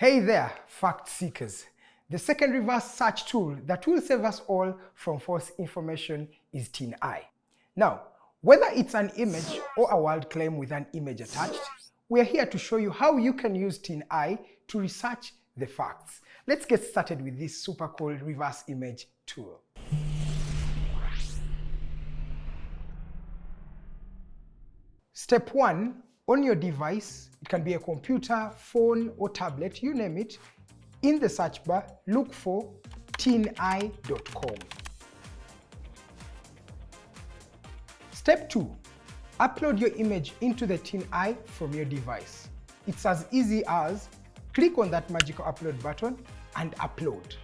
Hey there, fact seekers. The second reverse search tool that will save us all from false information is Tineye. Now, whether it's an image or a word claim with an image attached, we are here to show you how you can use Tineye to research the facts. Let's get started with this super cool reverse image tool. Step 1, on your device, it can be a computer, phone, or tablet, you name it. In the search bar, look for tineye.com. Step 2, upload your image into the Tineye from your device. It's as easy as click on that magical upload button and upload.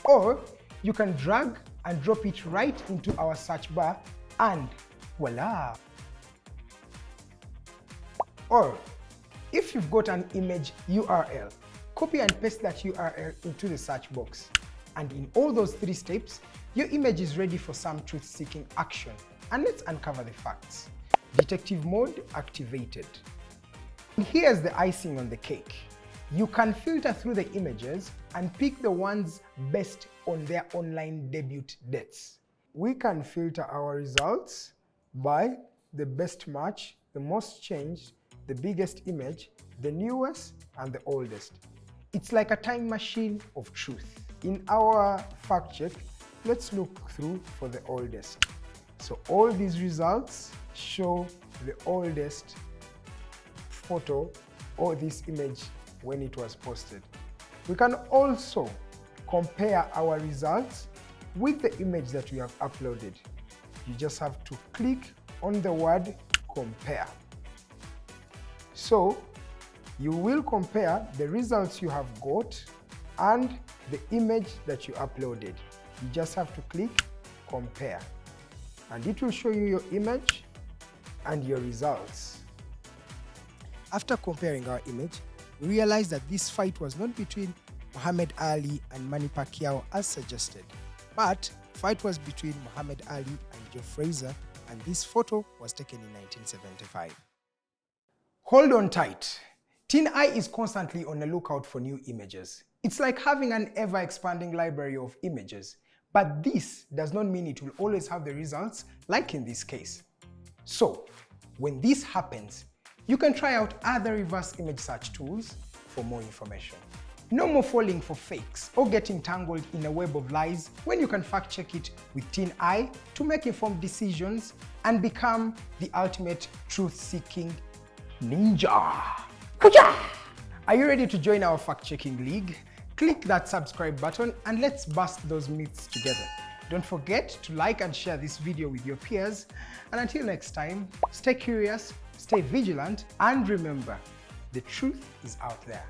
Or you can drag and drop it right into our search bar and voila! Or if you've got an image URL, copy and paste that URL into the search box. And in all those 3 steps, your image is ready for some truth-seeking action. And let's uncover the facts. Detective mode activated. And here's the icing on the cake. You can filter through the images and pick the ones based on their online debut dates. We can filter our results by the best match, the most changed, the biggest image, the newest, and the oldest. It's like a time machine of truth. In our fact check, let's look through for the oldest. So all these results show the oldest photo or this image when it was posted. We can also compare our results with the image that we have uploaded. You just have to click on the word compare. So you will compare the results you have got and the image that you uploaded. You just have to click compare and it will show you your image and your results. After comparing our image, we realized that this fight was not between Muhammad Ali and Manny Pacquiao as suggested, but fight was between Muhammad Ali and Joe Frazier, and this photo was taken in 1975. Hold on tight. Tineye is constantly on the lookout for new images. It's like having an ever-expanding library of images, but this does not mean it will always have the results like in this case. So, when this happens, you can try out other reverse image search tools for more information. No more falling for fakes or getting tangled in a web of lies when you can fact check it with Tineye to make informed decisions and become the ultimate truth-seeking ninja. Are you ready to join our fact-checking league? Click that subscribe button and let's bust those myths together. Don't forget to like and share this video with your peers. And until next time, stay curious, stay vigilant, and remember, the truth is out there.